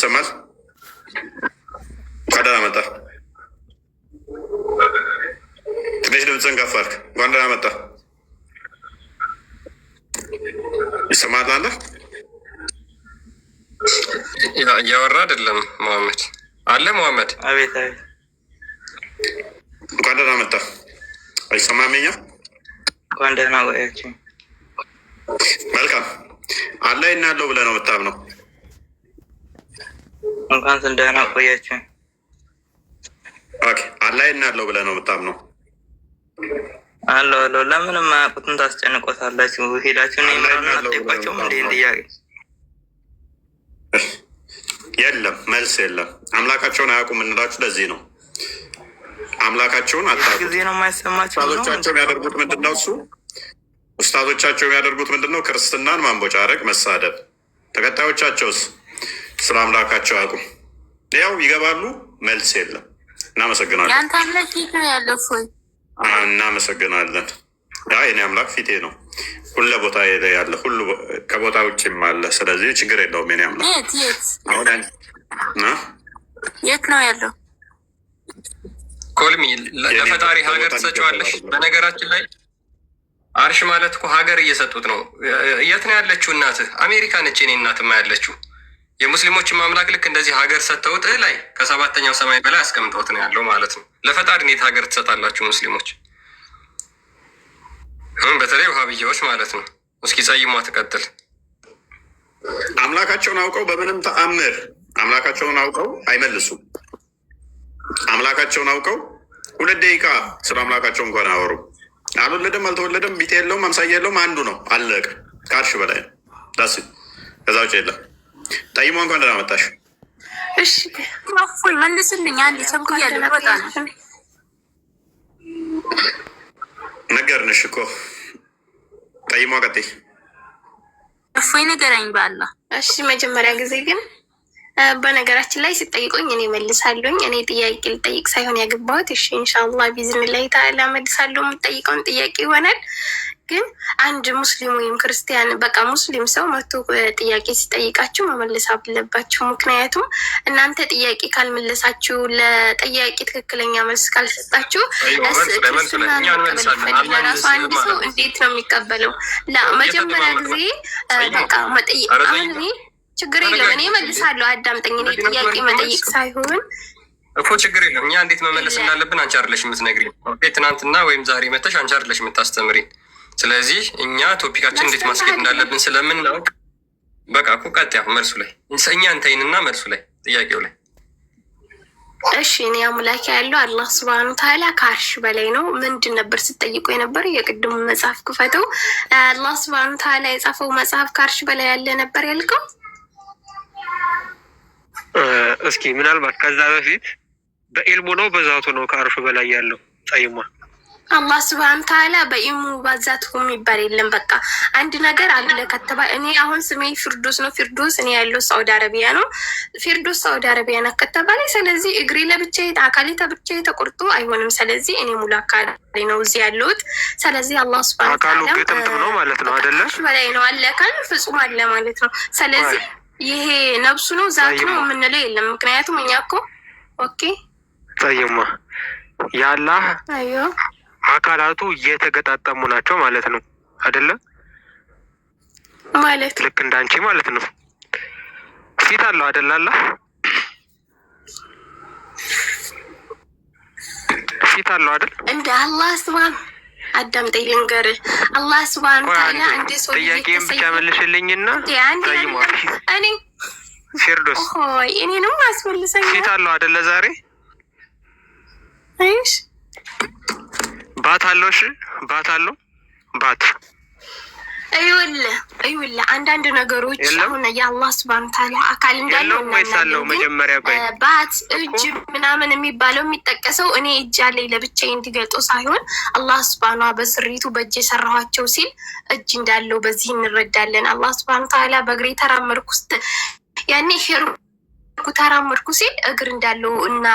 ይሰማል? እንኳን ደህና መጣ። ትንሽ ድምፅህን ከፍ አድርግ። እንኳን ደህና መጣ። ይሰማል አለ? እያወራ አይደለም መሐመድ አለ። መሐመድ አቤት አቤት። እንኳን ደህና መጣ። አይሰማም? እኛ እንኳን ደህና ቆያችሁ። መልካም አለ ይናለው ብለህ ነው የምታምነው? እንኳን ደህና ቆያችሁ። ኦኬ አለ ይናለው ብለህ ነው የምታምነው? አሎ ለምን የማያውቁትን ታስጨንቆታላችሁ? ሄዳችሁን ጠይቋቸውም እንዴ ጥያቄ የለም መልስ የለም። አምላካቸውን አያውቁም እንላችሁ ለዚህ ነው። አምላካቸውን አታውቁም። ጊዜ ነው የማይሰማቸው። ኡስታዞቻቸው የሚያደርጉት ምንድን ነው? ኡስታዞቻቸው የሚያደርጉት ምንድን ነው? ክርስትናን ማንቦጫረቅ፣ መሳደብ። ተከታዮቻቸውስ ስለ አምላካቸው አያውቁም። ያው ይገባሉ፣ መልስ የለም። እናመሰግናለን። ያንተ አምላክ ፊት ነው ያለው ፎይ እናመሰግናለን። ያ የኔ አምላክ ፊቴ ነው፣ ሁሉ ቦታ ያለ፣ ሁሉ ከቦታ ውጭም አለ። ስለዚህ ችግር የለውም። የኔ አምላክ የት ነው ያለው? ኮልሚ ለፈጣሪ ሀገር ትሰጪዋለሽ። በነገራችን ላይ አርሽ ማለት እኮ ሀገር እየሰጡት ነው። የት ነው ያለችው እናትህ? አሜሪካ ነች የኔ እናትማ ያለችው። የሙስሊሞችን ማምላክ ልክ እንደዚህ ሀገር ሰጥተውት ላይ ከሰባተኛው ሰማይ በላይ አስቀምጠውት ነው ያለው ማለት ነው። ለፈጣሪ እንዴት ሀገር ትሰጣላችሁ ሙስሊሞች? በተለይ ውሃብያዎች ማለት ነው። እስኪ ጸይሟ ትቀጥል። አምላካቸውን አውቀው በምንም ተአምር አምላካቸውን አውቀው አይመልሱም። አምላካቸውን አውቀው 2 ደቂቃ ስለ አምላካቸው እንኳን አወሩ። አልወለደም አልተወለደም፣ ቢጤ የለውም፣ አምሳያ የለውም፣ አንዱ ነው፣ አለቀ። ከአርሽ በላይ ነው። ዳስ ከዛ ውጭ የለም። ጠይሟ እንኳን ደህና መጣሽ። እሺ ፎይ መልስልኝ። አንድ ቸኩያለሁ። በጣ ነገርንሽ እኮ ጠይሟ ቀጥይ። ፎይ ንገረኝ ባላ። እሺ መጀመሪያ ጊዜ ግን በነገራችን ላይ ሲጠይቁኝ እኔ መልሳለሁኝ። እኔ ጥያቄ ልጠይቅ ሳይሆን ያገባሁት። እሺ ኢንሻአላህ ቢዝኒላህ ተዓላ መልሳለሁ። የምጠይቀውን ጥያቄ ይሆናል። ግን አንድ ሙስሊም ወይም ክርስቲያን በቃ ሙስሊም ሰው መጥቶ ጥያቄ ሲጠይቃችሁ መመለስ አለባችሁ። ምክንያቱም እናንተ ጥያቄ ካልመለሳችሁ፣ ለጥያቄ ትክክለኛ መልስ ካልሰጣችሁ ለራሱ አንድ ሰው እንዴት ነው የሚቀበለው? መጀመሪያ ጊዜ በቃ መጠየቅ አሁን እኔ ችግር የለም እኔ መልሳለሁ። አዳምጠኝ። እኔ ጥያቄ መጠየቅ ሳይሆን እኮ ችግር የለም። እኛ እንዴት መመለስ እንዳለብን አንቺ አይደለሽ የምትነግሪን። ትናንትና ወይም ዛሬ መተሽ አንቺ አይደለሽ የምታስተምሪን። ስለዚህ እኛ ቶፒካችን እንዴት ማስኬድ እንዳለብን ስለምናውቅ በቃ እኮ ቀጥያ መልሱ ላይ እኛ እንተይንና መልሱ ላይ ጥያቄው ላይ እሺ እኔ አምላክ ያለው አላህ ሱብሃነሁ ወተዓላ ከአርሽ በላይ ነው። ምንድን ነበር ስትጠይቁ የነበረው? የቅድሙ መጽሐፍ ክፈተው። አላህ ሱብሃነሁ ወተዓላ የጻፈው መጽሐፍ ከአርሽ በላይ ያለ ነበር ያልከው? እስኪ ምናልባት ከዛ በፊት በኢልሙ ነው በዛቱ ነው ከአርሹ በላይ ያለው? ጠይሟ አላህ ሱብሃነሁ ወተዓላ በኢልሙ በዛቱ የሚባል የለም። በቃ አንድ ነገር አለ ከተባለ እኔ አሁን ስሜ ፊርዶስ ነው። ፊርዶስ እኔ ያለው ሳውዲ አረቢያ ነው። ፊርዶስ ሳውዲ አረቢያ ነው ከተባለ ስለዚህ እግሬ ለብቻዬ አካሌ ለብቻዬ ተቆርጦ አይሆንም። ስለዚህ እኔ ሙሉ አካሌ ነው እዚህ ያለሁት። ስለዚህ አላህ ሱብሃነሁ ወተዓላ አካሉ ግጥምጥም ነው ማለት ነው አይደለ? በላይ ነው አለ ካል ፍጹም አለ ማለት ነው። ስለዚህ ይሄ ነብሱ ነው ዛቱ ነው የምንለው የለም። ምክንያቱም እኛ እኮ ኦኬ ጠይማ ያላህ አካላቱ እየተገጣጠሙ ናቸው ማለት ነው አይደለ? ማለት ልክ እንዳንቺ ማለት ነው። ፊት አለው አይደል? አላህ ፊት አለው አይደል? እንደ አላህ ሱብሃነሁ አዳምጠኝ ልንገርህ። አላህ ሱብሃነሁ ወተዓላ አንድ ሰው ጥያቄም ብቻ መልሽልኝና ጠይሟ እኔ ፊርዶስ ሆይ እኔንም አስመልሰኝ። ፊት አለው አይደለ? ዛሬ አይሽ ባት አለው። እሺ ባት አለው። ባት ይኸውልህ አንዳንድ ነገሮች አሁን የአላህ ሱብሃነሁ ወተዓላ አካል እንዳለው እናውቃለን። መጀመሪያ ባት እጅ ምናምን የሚባለው የሚጠቀሰው እኔ እጅ አለኝ ለብቻዬ እንዲገልጠው ሳይሆን አላህ ሱብሃነሁ በስሪቱ በእጅ የሰራኋቸው ሲል እጅ እንዳለው በዚህ እንረዳለን። አላህ ሱብሃነሁ ወተዓላ በእግሬ ተራመድኩ ያኔ ሄርኩ ተራመድኩ ሲል እግር እንዳለው እና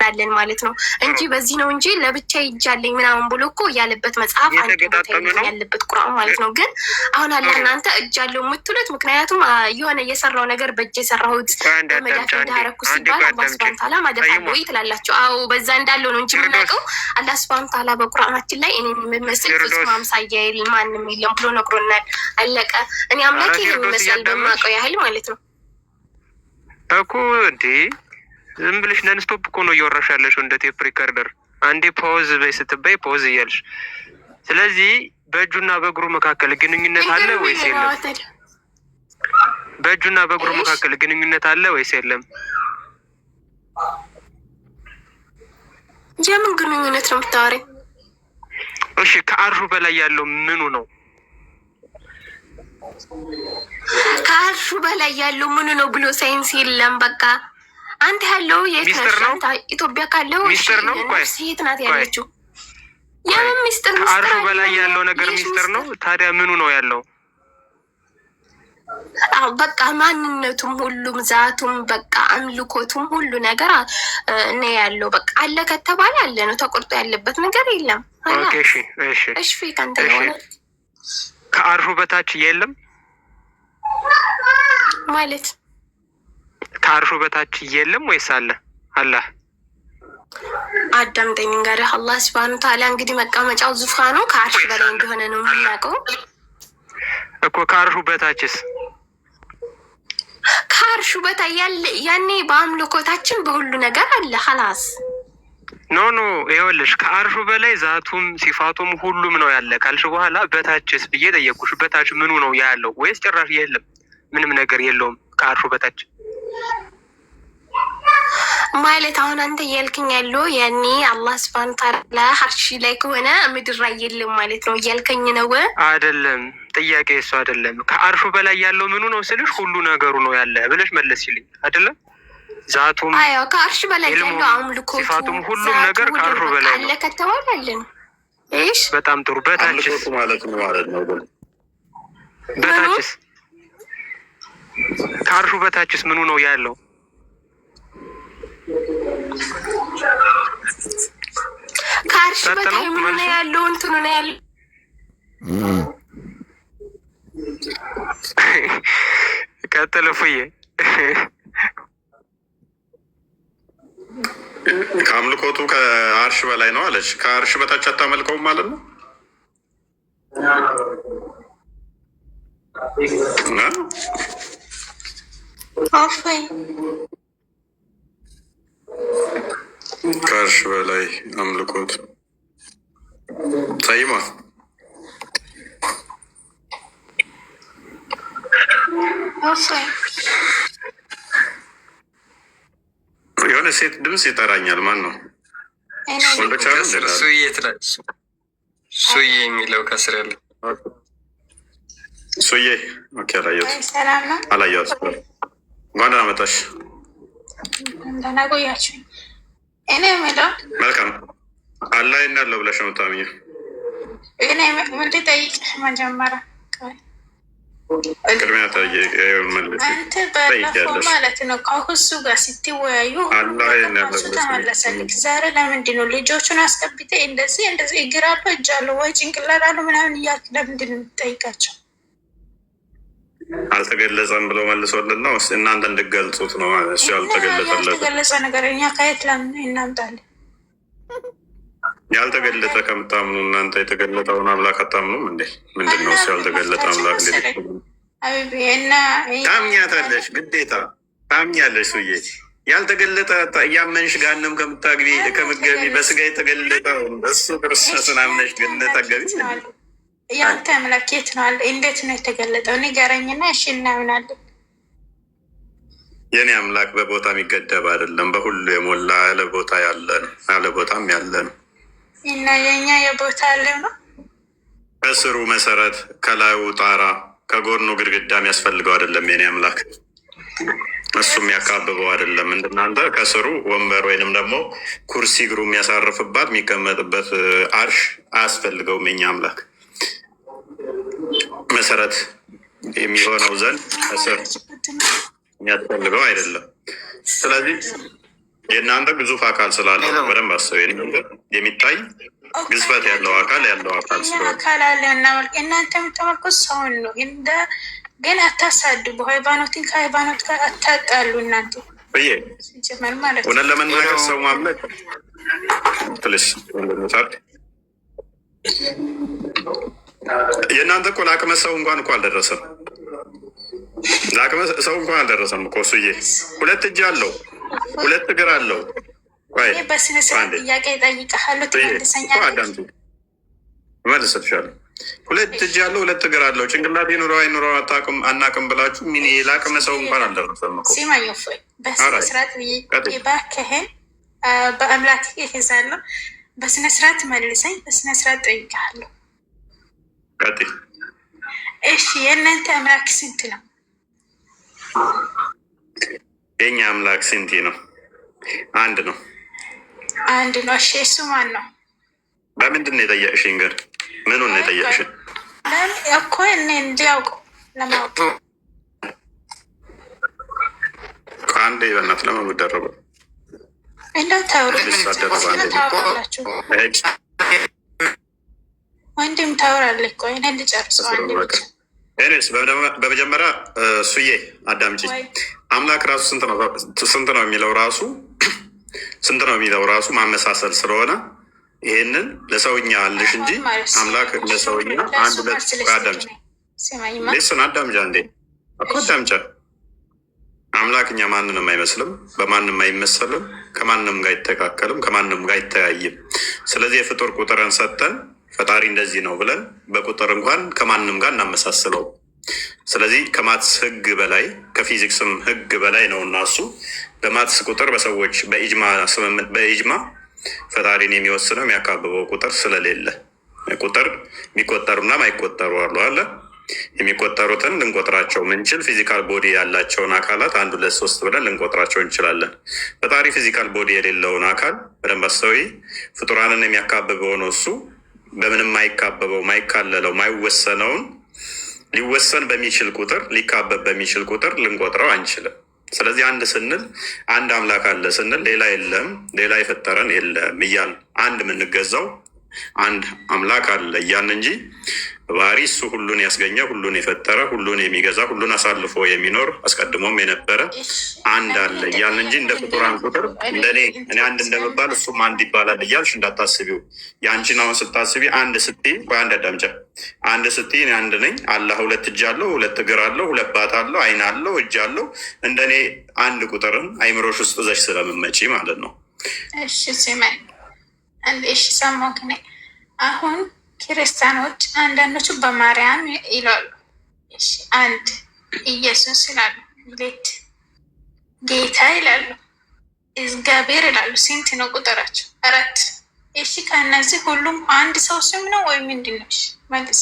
አለን ማለት ነው እንጂ በዚህ ነው እንጂ ለብቻ ይጃለኝ ምናምን ብሎ እኮ ያለበት መጽሐፍ ያለበት ቁርአን ማለት ነው። ግን አሁን አላህ እናንተ እጃለው የምትሉት ምክንያቱም የሆነ የሰራው ነገር በእጅ የሰራሁት መዳፍ እንዳረኩ ሲባል አላህ ሱብሃነሁ ወተዓላ ማዳፍ አለው ትላላችሁ። አዎ በዛ እንዳለው ነው እንጂ የምናውቀው አላህ ሱብሃነሁ ወተዓላ በቁርአናችን ላይ እኔ የምመስል ፍጹም አምሳያ ማንም የለም ብሎ ነግሮናል። አለቀ። እኔ አምላክ የሚመስል በማውቀው ያህል ማለት ነው እኮ እንዴ ዝም ብለሽ ነን ስቶፕ እኮ ነው እያወራሽ ያለሽው እንደ ቴፕ ሪከርደር። አንዴ ፓውዝ በይ ስትበይ ፓውዝ እያልሽ። ስለዚህ በእጁና በእግሩ መካከል ግንኙነት አለ ወይስ የለም? በእጁና በእግሩ መካከል ግንኙነት አለ ወይስ የለም? የምን ግንኙነት ነው የምታወሪው? እሺ ከአርሹ በላይ ያለው ምኑ ነው? ከአርሹ በላይ ያለው ምኑ ነው ብሎ ሳይንስ የለም። በቃ አንተ ያለው የት ነው? ኢትዮጵያ ካለው ሚስጥር ነው። የት ናት ያለችው? የምን ሚስጥር? ከአርሹ በላይ ያለው ነገር ሚስጥር ነው። ታዲያ ምኑ ነው ያለው? በቃ ማንነቱም፣ ሁሉም ዛቱም፣ በቃ አምልኮቱም ሁሉ ነገር ነው ያለው። በቃ አለ ከተባለ አለ ነው። ተቆርጦ ያለበት ነገር የለም። ኦኬ እሺ እሺ እሺ ከአንተ ነው። ከአርሹ በታች የለም ማለት ከአርሹ በታች የለም ወይስ አለ? አላህ አዳምጠኝ ጋር አላህ ሱብሃነሁ ወተዓላ እንግዲህ መቀመጫው ዙፋኑ ከአርሽ በላይ እንደሆነ ነው የምናውቀው እኮ። ከአርሹ በታችስ? ከአርሹ በታይ ያለ ያኔ በአምልኮታችን በሁሉ ነገር አለ። ኸላስ ኖ ይኸውልሽ ከአርሹ በላይ ዛቱም ሲፋቱም ሁሉም ነው ያለ ካልሽ በኋላ በታችስ ብዬ ጠየቁሽ። በታች ምኑ ነው ያለው? ወይስ ጭራሽ የለም ምንም ነገር የለውም ከአርሹ በታች ማለት? አሁን አንተ እያልክኝ ያለው ያኔ አላህ ሱብሃነሁ ወተዓላ አርሽ ላይ ከሆነ ምድር ላይ የለም ማለት ነው እያልከኝ ነው? አይደለም፣ ጥያቄ እሱ አይደለም። ከአርሹ በላይ ያለው ምኑ ነው ስልሽ ሁሉ ነገሩ ነው ያለ ብለሽ መለስሽልኝ አይደለም? ዛቱም አዎ ከአርሽ በላይ ያለው አምልኮቱ ሲፋቱም ሁሉም ነገር ከአርሹ በላይ ነው። አለ ከተባለ አለ ነው። እሺ በጣም ጥሩ። በታችስ ማለት ነው። በታችስ ከአርሹ በታችስ ምኑ ነው ያለው? ከአርሽ በታይ ምኑ ነው ያለው? እንትኑ ነው ያለው። ቀጥል እፉዬ። ከአምልኮቱ ከአርሽ በላይ ነው አለች። ከአርሽ በታች አታመልከውም ማለት ነው። ከአርሽ በላይ አምልኮት ጠይማ የሆነ ሴት ድምፅ ይጠራኛል። ማን ነው? ሱዬ የሚለው ከስር ያለ ሱዬ። ኦኬ አላየሁትም። እንኳን ደህና መጣሽ። ደህና ቆያችሁኝ። እኔ የምለው መልካም አላህ እናለው ብለሽ ነው የምታምኚው? እኔ ምን ልጠይቅህ መጀመሪያ ቅድሚያ አንተ ባለፈው ማለት ነው ከሁሱ ጋር ስትወያዩ ተመለሰልክ። ዛሬ ለምንድን ነው ልጆቹን አስገብተ እንደዚህ እግር አለው እጅ አለው ወይ ጭንቅላት አለው ምናምን እያልክ ለምንድን ነው የምትጠይቃቸው? አልተገለጸም ብሎ መልሶልን ነው እናንተ እንድገልጹት ነው። እሱ ያልተገለጸ ነገር እኛ ከየት ለምን እናምጣለን? ያልተገለጠ ከምታምኑ እናንተ የተገለጠውን አምላክ አታምኑም እንዴ? ምንድን ነው እሱ ያልተገለጠ አምላክ? ታምኛታለሽ፣ ግዴታ ታምኛለሽ። ሱዬ ያልተገለጠ እያመንሽ ጋንም ከምትገቢ በስጋ የተገለጠ እሱ ክርስቶስን አምነሽ ገነት አገቢ። ያንተ አምላክ የት ነው አለ? እንዴት ነው የተገለጠው? ንገረኝና እሺ እናምናለን። የኔ አምላክ በቦታ የሚገደብ አይደለም፣ በሁሉ የሞላ ያለ ቦታ ያለ ነው፣ ያለ ቦታም ያለ ነው። እና የኛ የቦታ አለው ነው። ከስሩ መሰረት፣ ከላዩ ጣራ፣ ከጎኑ ግድግዳ የሚያስፈልገው አይደለም የኔ አምላክ። እሱ የሚያካብበው አይደለም። እንደናንተ ከስሩ ወንበር ወይንም ደግሞ ኩርሲ እግሩ የሚያሳርፍባት የሚቀመጥበት አርሽ አያስፈልገውም። የኛ አምላክ መሰረት የሚሆነው ዘንድ ከስር የሚያስፈልገው አይደለም። ስለዚህ የእናንተ ግዙፍ አካል ስላለ በደንብ አስበው። የሚታይ ግዝፈት ያለው አካል ስለሆነ አካል አለ እናንተ የምታመልኩት ሰውን ነው። ግን አታሳድቡ፣ ሃይማኖትን ከሃይማኖት ጋር አታጣሉ። እናንተ ሲጀመር ማለት ነው። እውነት ለመናገር ሰው ማምለክ ትልሽ የእናንተ እኮ ለአቅመ ሰው እንኳን እኮ አልደረሰም። ለአቅመ ሰው እንኳን አልደረሰም እኮ እሱዬ። 2 እጅ አለው፣ 2 እግር አለው። በስነ ስርዓት ጥያቄ እጠይቅሃለሁ፣ ትመልሰኛለህ። እመልስልሻለሁ። 2 እጅ ያለው 2 እግር አለው። ጭንቅላት ይኑረው አይኑረው አናውቅም ብላችሁ ምን ለአቅመ ሰው እንኳን አልደረሰም እኮ። ሲማኝ እፎይ በስነ ስርዓት እባክህን፣ በአምላክ ይዛለሁ። በስነ ስርዓት መልሰኝ፣ በስነ ስርዓት ጠይቅሃለሁ። ቀጥይ። እሺ የእናንተ አምላክ ስንት ነው? የኛ አምላክ ስንት ነው? አንድ ነው። አንድ ነው። እሺ እሱ ማን ነው? በምንድን ነው የጠየቅሽኝ? ገር ምኑን ነው የጠየቅሽኝ? እኮ እኔ እንዲያውቁ ለማወቅ ከአንድ በእናት ለመደረጉ እንደው ታውራላችሁ። ወንድም ታውራለህ እኮ እኔ ልጨርሰው። በመጀመሪያ እሱዬ አዳምጪኝ። አምላክ ራሱ ስንት ነው የሚለው ራሱ ማመሳሰል ስለሆነ ይሄንን ለሰውኛ አለሽ እንጂ አምላክ ለሰውኛ አንድ 2 አዳምጪ። ሌሱን አዳምጫ እንዴ እኮ አዳምጫ። አምላክ እኛ ማንንም አይመስልም፣ በማንም አይመሰልም፣ ከማንም ጋር አይተካከልም፣ ከማንም ጋር አይተያይም። ስለዚህ የፍጡር ቁጥርን ሰጠን ፈጣሪ እንደዚህ ነው ብለን በቁጥር እንኳን ከማንም ጋር እናመሳስለው። ስለዚህ ከማትስ ህግ በላይ ከፊዚክስም ህግ በላይ ነው እና እሱ በማትስ ቁጥር በሰዎች በኢጅማ ፈጣሪን የሚወስነው የሚያካብበው ቁጥር ስለሌለ ቁጥር የሚቆጠሩና ማይቆጠሩ አለ። የሚቆጠሩትን ልንቆጥራቸው ምንችል ፊዚካል ቦዲ ያላቸውን አካላት 1 2 3 ብለን ልንቆጥራቸው እንችላለን። ፈጣሪ ፊዚካል ቦዲ የሌለውን አካል በደንብ አስተውይ። ፍጡራንን የሚያካብበው ነው እሱ። በምንም ማይካበበው ማይካለለው ማይወሰነውን ሊወሰን በሚችል ቁጥር ሊካበብ በሚችል ቁጥር ልንቆጥረው አንችልም። ስለዚህ አንድ ስንል አንድ አምላክ አለ ስንል ሌላ የለም፣ ሌላ የፈጠረን የለም እያል አንድ የምንገዛው አንድ አምላክ አለ እያን እንጂ ባህሪ እሱ ሁሉን ያስገኘ ሁሉን የፈጠረ ሁሉን የሚገዛ ሁሉን አሳልፎ የሚኖር አስቀድሞም የነበረ አንድ አለ እያልን እንጂ እንደ ፍጡራን ቁጥር እንደኔ እኔ አንድ እንደመባል እሱም አንድ ይባላል እያልሽ እንዳታስቢው። የአንቺን አሁን ስታስቢ አንድ ስትይ አንድ አዳምጫ አንድ ስትይ እኔ አንድ ነኝ። አላህ 2 እጅ አለው፣ 2 እግር አለው፣ 2 ባት አለው፣ አይን አለው፣ እጅ አለው። እንደኔ አንድ ቁጥርን አይምሮሽ ውስጥ ዘሽ ስለምመጪ ማለት ነው። እሺ ሲማኝ አንድ እሺ ሰማክ ነኝ። አሁን ክርስቲያኖች አንዳንዶቹ በማርያም ይላሉ፣ አንድ ኢየሱስ ይላሉ፣ 2 ጌታ ይላሉ፣ እግዚአብሔር ይላሉ። ስንት ነው ቁጥራቸው? 4። እሺ ከእነዚህ ሁሉም አንድ ሰው ስም ነው ወይ ምንድን ነው? መልስ።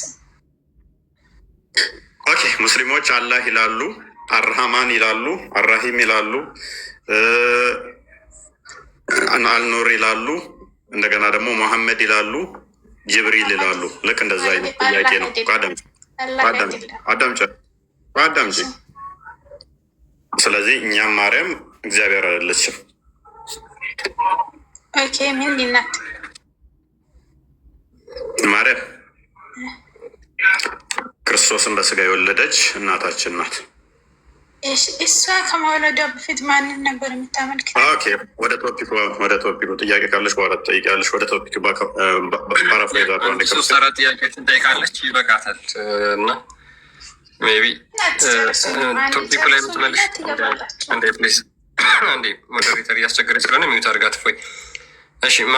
ኦኬ ሙስሊሞች አላህ ይላሉ፣ አርሃማን ይላሉ፣ አራሂም ይላሉ፣ አልኖር ይላሉ፣ እንደገና ደግሞ መሐመድ ይላሉ፣ ጅብሪል ይላሉ። ልክ እንደዛ አይነት ጥያቄ ነው። አዳምጪ። ስለዚህ እኛም ማርያም እግዚአብሔር አይደለችም። ኦኬ ምን ናት ማርያም? ክርስቶስን በስጋ የወለደች እናታችን ናት። እሷ ከመውለዷ በፊት ማንን ነበር የምታመልክ? ወደ ቶፒኩ ጥያቄ ካለች በኋላ ትጠይቂያለሽ። ወደ ቶፒኩ ፓራፍሬዝ 3-4 ጥያቄዎችን ትጠይቃለች፣ ይበቃታል። እና ሜይ ቢ ቶፒኩ ላይ የምትመልሽ እንዴ ፕሊዝ፣ አንዴ ሞዴሬተር እያስቸገረች ስለሆነ ሚዩት አድርጋት። እፎይ እሺ